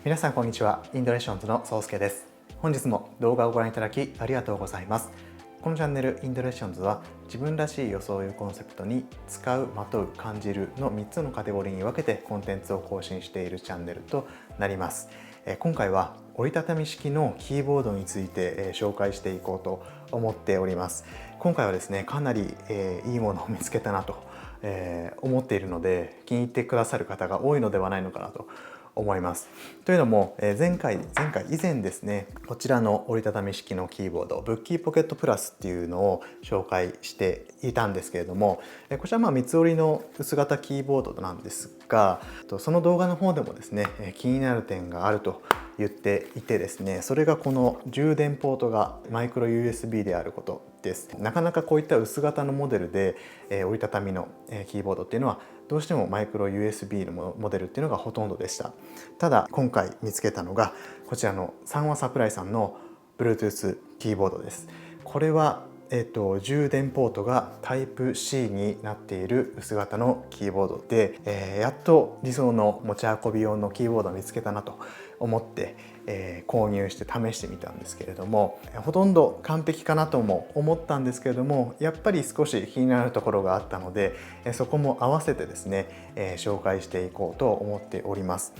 皆さんこんにちは。インドレーションズの宗介です。本日も動画をご覧いただきありがとうございます。このチャンネルインドレーションズは自分らしい装いをコンセプトに使う、まとう、感じるの3つのカテゴリーに分けてコンテンツを更新しているチャンネルとなります。今回は折りたたみ式のキーボードについて紹介していこうと思っております。今回はですね、かなりいいものを見つけたなと思っているので、気に入ってくださる方が多いのではないのかなと思います。というのも前回以前ですね、こちらの折りたたみ式のキーボードブッキーポケットプラスっていうのを紹介していたんですけれども、こちらは三つ折りの薄型キーボードなんですが、その動画の方でもですね、気になる点があると言っていてですね、それがこの充電ポートがマイクロ USB であることです。なかなかこういった薄型のモデルで折りたたみのキーボードっていうのはどうしてもマイクロ USB のモデルっていうのがほとんどでした。ただ今回見つけたのがこちらの三和サプライさんの Bluetooth キーボードです。これは充電ポートがタイプ C になっている薄型のキーボードで、やっと理想の持ち運び用のキーボードを見つけたなと思って、購入して試してみたんですけれども、ほとんど完璧かなとも思ったんですけれども、やっぱり少し気になるところがあったので、そこも合わせてですね、紹介していこうと思っております。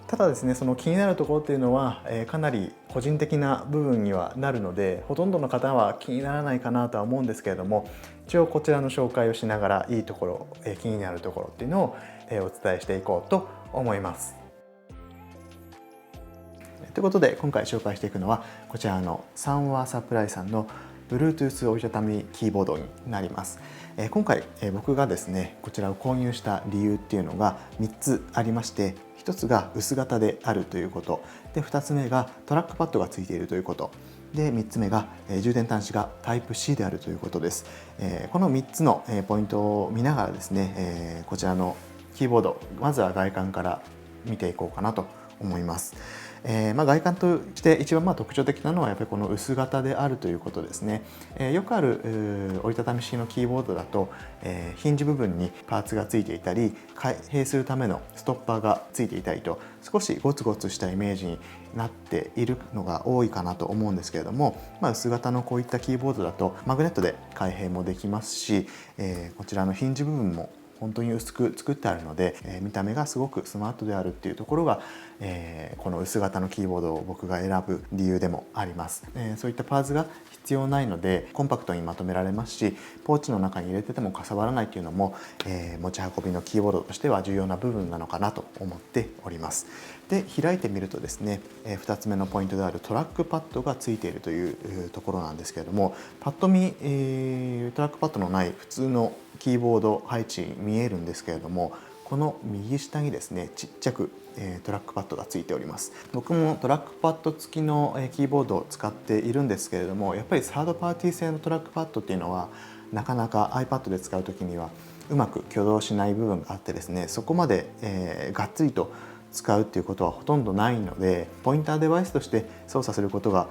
ただですね、その気になるところっていうのは、かなり個人的な部分にはなるので、ほとんどの方は気にならないかなとは思うんですけれども、一応こちらの紹介をしながらいいところ、気になるところっていうのを、お伝えしていこうと思います。ということで今回紹介していくのはこちらの三和サプライさんの Bluetooth 折りたたみキーボードになります。今回僕がですねこちらを購入した理由っていうのが3つありまして、1つが薄型であるということ、で2つ目がトラックパッドがついているということ、で3つ目が充電端子がタイプ C であるということです。この3つのポイントを見ながらですね、こちらのキーボード、まずは外観から見ていこうかなと思います。外観として一番特徴的なのはやっぱりこの薄型であるということですね。よくある折りたたみ式のキーボードだと、ヒンジ部分にパーツがついていたり開閉するためのストッパーがついていたりと、少しゴツゴツしたイメージになっているのが多いかなと思うんですけれども、薄型のこういったキーボードだとマグネットで開閉もできますし、こちらのヒンジ部分も本当に薄く作ってあるので、見た目がすごくスマートであるっていうところが、この薄型のキーボードを僕が選ぶ理由でもあります。そういったパーツが必要ないのでコンパクトにまとめられますし、ポーチの中に入れててもかさばらないっていうのも、持ち運びのキーボードとしては重要な部分なのかなと思っております。で、開いてみるとですね、2つ目のポイントであるトラックパッドがついているというところなんですけれども、パッと見、トラックパッドのない普通のキーボード配置に見えるんですけれども、この右下にですねちっちゃくトラックパッドがついております。僕もトラックパッド付きのキーボードを使っているんですけれども、やっぱりサードパーティー製のトラックパッドっていうのはなかなか iPad で使う時にはうまく挙動しない部分があってですね、そこまで、がっつりと使うっていうことはほとんどないので、ポインターデバイスとして操作することが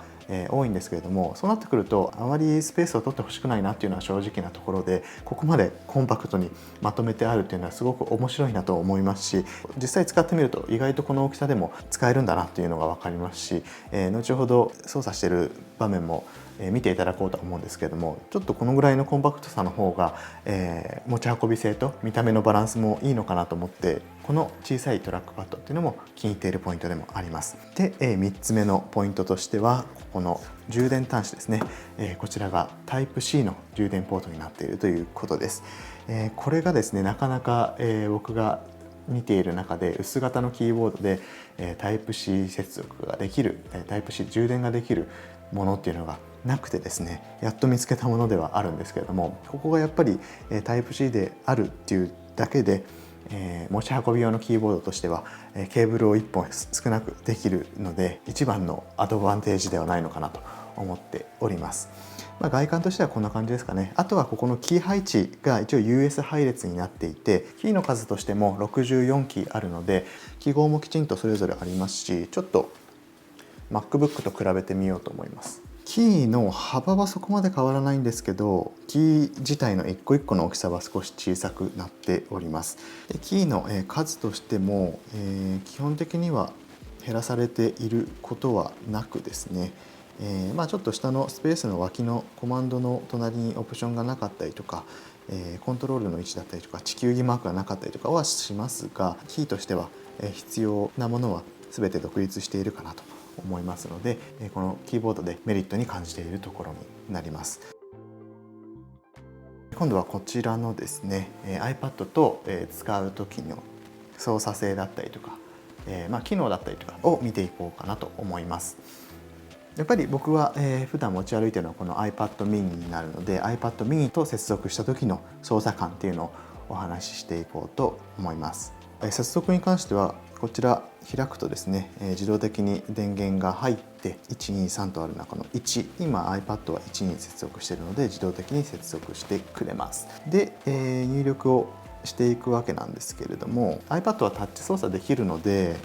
多いんですけれども、そうなってくるとあまりスペースを取ってほしくないなっていうのは正直なところで、ここまでコンパクトにまとめてあるっていうのはすごく面白いなと思いますし、実際使ってみると意外とこの大きさでも使えるんだなっていうのが分かりますし、後ほど操作している場面も見ていただこうと思うんですけれども、ちょっとこのぐらいのコンパクトさの方が、持ち運び性と見た目のバランスもいいのかなと思って、この小さいトラックパッドっていうのも気に入っているポイントでもあります。で、3つ目のポイントとしてはここの充電端子ですね。こちらがタイプ C の充電ポートになっているということです。これがですねなかなか、僕が見ている中で薄型のキーボードでタイプ C 接続ができる、タイプ C 充電ができるものっていうのがなくてですね、やっと見つけたものではあるんですけれども、ここがやっぱりタイプ C であるっていうだけで、持ち運び用のキーボードとしてはケーブルを1本少なくできるので一番のアドバンテージではないのかなと思っております。外観としてはこんな感じですかね。あとはここのキー配置が一応 US 配列になっていて、キーの数としても64キーあるので記号もきちんとそれぞれありますし、ちょっと MacBook と比べてみようと思います。キーの幅はそこまで変わらないんですけど、キー自体の一個一個の大きさは少し小さくなっております。でキーの数としても基本的には減らされていることはなくですね、ちょっと下のスペースの脇のコマンドの隣にオプションがなかったりとか、コントロールの位置だったりとか地球儀マークがなかったりとかはしますが、キーとしては必要なものは全て独立しているかなと思いますので、このキーボードでメリットに感じているところになります。今度はこちらのですね iPad と使う時の操作性だったりとか、機能だったりとかを見ていこうかなと思います。やっぱり僕は普段持ち歩いているのはこの iPad mini になるので、 iPad mini と接続した時の操作感っていうのをお話ししていこうと思います。接続に関してはこちら開くとですね、自動的に電源が入って123とある中の1、今 iPad は1に接続しているので自動的に接続してくれます。で、入力をしていくわけなんですけれども、 iPad はタッチ操作できるので、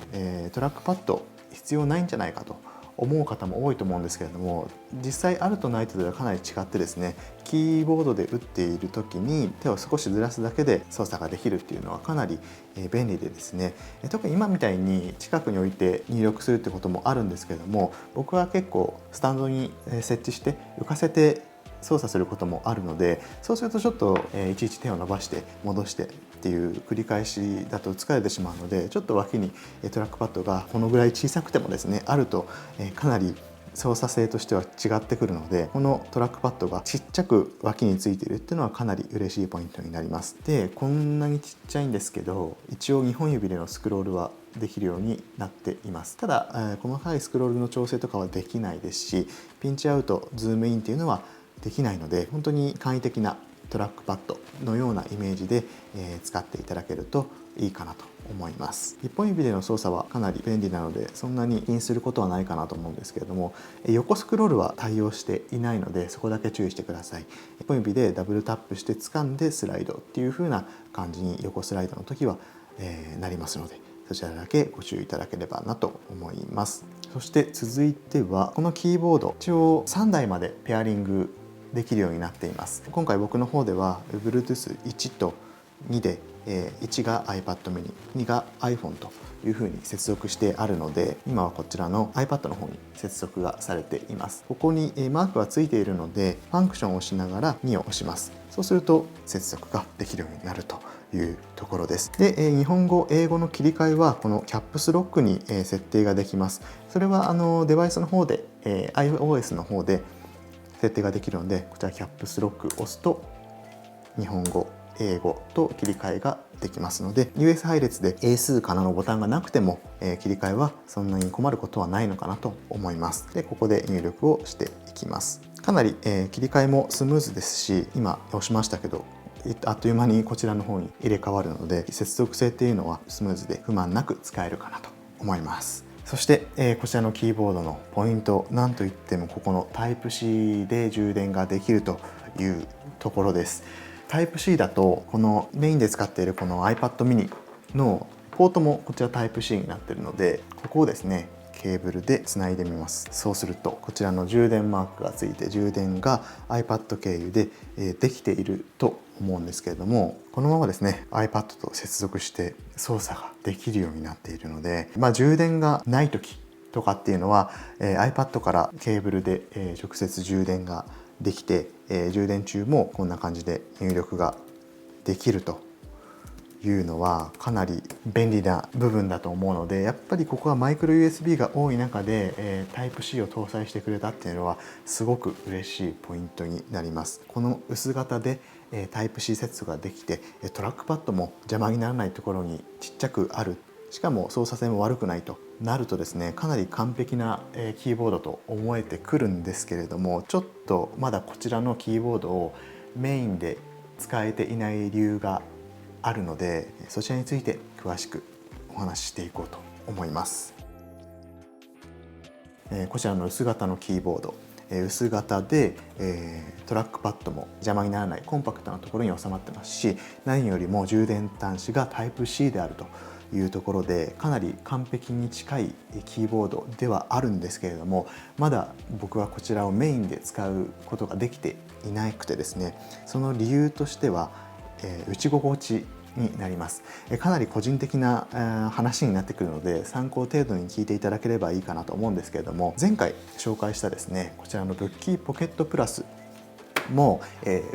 トラックパッド必要ないんじゃないかと思う方も多いと思うんですけれども、実際あるとないとではかなり違ってですね、キーボードで打っている時に手を少しずらすだけで操作ができるっていうのはかなり便利でですね、特に今みたいに近くに置いて入力するってこともあるんですけれども、僕は結構スタンドに設置して浮かせて操作することもあるので、そうするとちょっといちいち手を伸ばして戻してっていう繰り返しだと疲れてしまうので、ちょっと脇にトラックパッドがこのぐらい小さくてもですねあるとかなり操作性としては違ってくるので、このトラックパッドがちっちゃく脇についているっていうのはかなり嬉しいポイントになります。で、こんなにちっちゃいんですけど、一応2本指でのスクロールはできるようになっています。ただ細かいスクロールの調整とかはできないですし、ピンチアウト、ズームインっていうのはできないので、本当に簡易的なトラックパッドのようなイメージで使っていただけるといいかなと思います。一本指での操作はかなり便利なので、そんなに気にすることはないかなと思うんですけれども、横スクロールは対応していないので、そこだけ注意してください。一本指でダブルタップして掴んでスライドっていう風な感じに横スライドの時は、なりますので、そちらだけご注意いただければなと思います。そして続いてはこのキーボード、一応3台までペアリングできるようになっています。今回僕の方では Bluetooth 1と2で、1が iPad mini、2が iPhone というふうに接続してあるので、今はこちらの iPad の方に接続がされています。ここにマークがついているので、ファンクションを押しながら2を押します。そうすると接続ができるようになるというところです。で、日本語、英語の切り替えはこのキャップスロックに設定ができます。それはデバイスの方で、iOS の方で設定ができるので、こちらキャップスロックを押すと日本語、英語と切り替えができますので、 US 配列で英数かなのボタンがなくても、切り替えはそんなに困ることはないのかなと思います。で、ここで入力をしていきます。かなり、切り替えもスムーズですし、今押しましたけどあっという間にこちらの方に入れ替わるので、接続性っていうのはスムーズで不満なく使えるかなと思います。そして、こちらのキーボードのポイント、なんといってもここの Type-C で充電ができるというところです。Type-C だとこのメインで使っているこの iPad mini のポートもこちら Type-C になっているので、ここをですねケーブルでつないでみます。そうするとこちらの充電マークがついて、充電が iPad 経由でできていると思うんですけれども、このままですね iPad と接続して操作ができるようになっているので、充電がない時とかっていうのは、iPad からケーブルで、直接充電ができて、充電中もこんな感じで入力ができるというのはかなり便利な部分だと思うので、やっぱりここはマイクロ USB が多い中で、Type-C を搭載してくれたっていうのはすごく嬉しいポイントになります。この薄型でType-C 接続ができて、トラックパッドも邪魔にならないところにちっちゃくある、しかも操作性も悪くないとなるとですね、かなり完璧なキーボードと思えてくるんですけれども、ちょっとまだこちらのキーボードをメインで使えていない理由があるので、そちらについて詳しくお話ししていこうと思います。こちらの薄型のキーボード、薄型で、トラックパッドも邪魔にならないコンパクトなところに収まってますし、何よりも充電端子が Type-C であるというところで、かなり完璧に近いキーボードではあるんですけれども、まだ僕はこちらをメインで使うことができていなくてですね、その理由としては、打ち心地になります。かなり個人的な話になってくるので参考程度に聞いていただければいいかなと思うんですけれども、前回紹介したですねこちらのブッキーポケットプラスも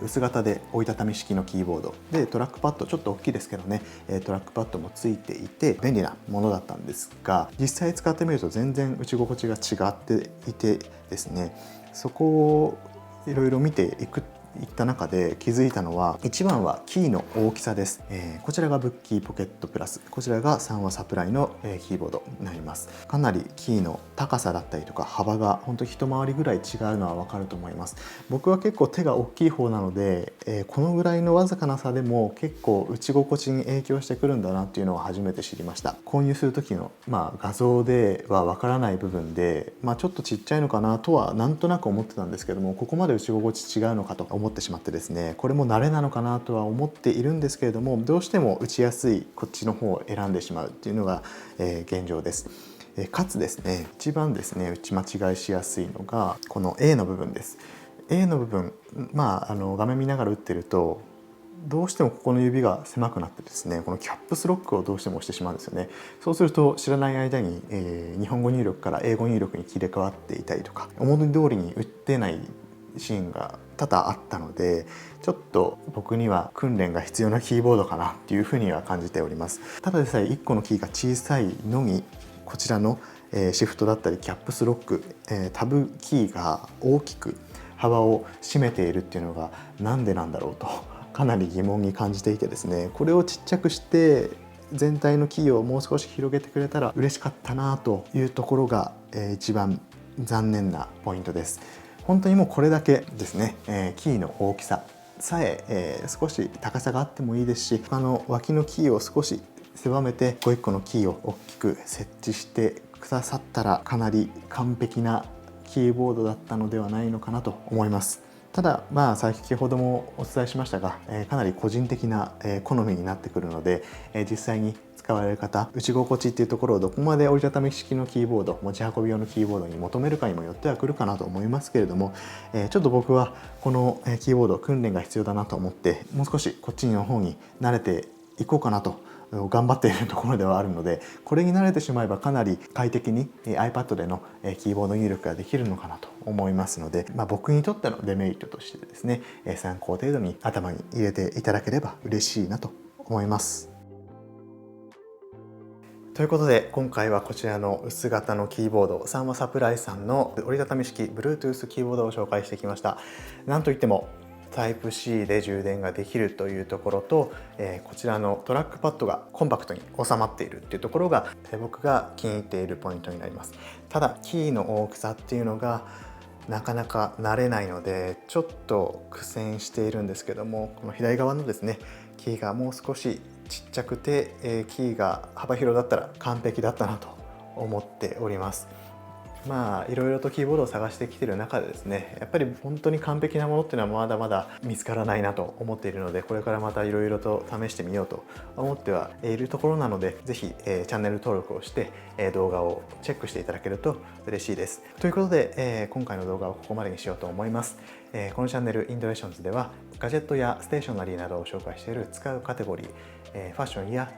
薄型で折りたたみ式のキーボードで、トラックパッドちょっと大きいですけどね、トラックパッドもついていて便利なものだったんですが、実際使ってみると全然打ち心地が違っていてですね、そこをいろいろ見ていった中で気づいたのは、一番はキーの大きさです。こちらがブッキーポケットプラス、こちらが三和サプライのキーボードになります。かなりキーの高さだったりとか幅が本当一回りぐらい違うのはわかると思います。僕は結構手が大きい方なので、このぐらいのわずかな差でも結構打ち心地に影響してくるんだなっていうのを初めて知りました。購入する時の、画像ではわからない部分で、ちょっとちっちゃいのかなとはなんとなく思ってたんですけども、ここまで打ち心地違うのかと思ってしまってですね、これも慣れなのかなとは思っているんですけれども、どうしても打ちやすいこっちの方を選んでしまうっていうのが、現状です。かつですね、一番ですね打ち間違いしやすいのがこの A の部分です。 A の部分、画面見ながら打ってるとどうしてもここの指が狭くなってですね、このキャップスロックをどうしても押してしまうんですよね。そうすると知らない間に、日本語入力から英語入力に切り替わっていたりとか、思い通りに打ってないシーンが多々あったので、ちょっと僕には訓練が必要なキーボードかなっていうふうには感じております。ただでさえ1個のキーが小さいのに、こちらのシフトだったりキャップスロック、タブキーが大きく幅を占めているっていうのがなんでなんだろうとかなり疑問に感じていてですね、これをちっちゃくして全体のキーをもう少し広げてくれたら嬉しかったなというところが、一番残念なポイントです。本当にもうこれだけですね、キーの大きささえ少し高さがあってもいいですし、脇のキーを少し狭めて一個一個のキーを大きく設置してくださったら、かなり完璧なキーボードだったのではないのかなと思います。ただ先ほどもお伝えしましたが、かなり個人的な好みになってくるので、実際に使われる方、打ち心地っていうところをどこまで折りたたみ式のキーボード、持ち運び用のキーボードに求めるかにもよってはくるかなと思いますけれども、ちょっと僕はこのキーボード訓練が必要だなと思って、もう少しこっちの方に慣れていこうかなと頑張っているところではあるので、これに慣れてしまえばかなり快適に iPad でのキーボード入力ができるのかなと思いますので、僕にとってのデメリットとしてですね、参考程度に頭に入れていただければ嬉しいなと思います。ということで今回はこちらの薄型のキーボード、三和サプライさんの折りたたみ式 Bluetooth キーボードを紹介してきました。なんといってもType-C で充電ができるというところと、こちらのトラックパッドがコンパクトに収まっているっていうところが、僕が気に入っているポイントになります。ただキーの大きさっていうのがなかなか慣れないのでちょっと苦戦しているんですけども、この左側のですねキーがもう少しちっちゃくて、キーが幅広だったら完璧だったなと思っております。いろいろとキーボードを探してきている中でですね、やっぱり本当に完璧なものっていうのはまだまだ見つからないなと思っているので、これからまたいろいろと試してみようと思ってはいるところなので、ぜひ、チャンネル登録をして、動画をチェックしていただけると嬉しいです。ということで、今回の動画はここまでにしようと思います。このチャンネルインドレーションズではガジェットやステーショナリーなどを紹介している使うカテゴリー、ファッションや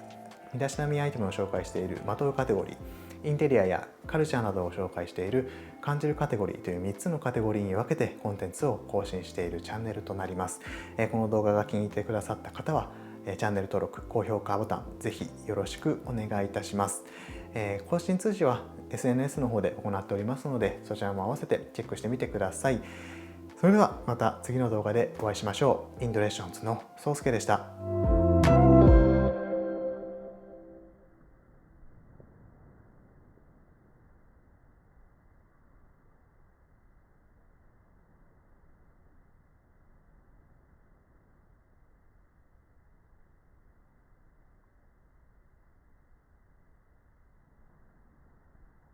身だしなみアイテムを紹介しているまとうカテゴリー、インテリアやカルチャーなどを紹介している感じるカテゴリーという3つのカテゴリーに分けてコンテンツを更新しているチャンネルとなります。この動画が気に入ってくださった方はチャンネル登録、高評価ボタンぜひよろしくお願いいたします。更新通知は SNS の方で行っておりますので、そちらも合わせてチェックしてみてください。それではまた次の動画でお会いしましょう。インドレーションズの宗介でした。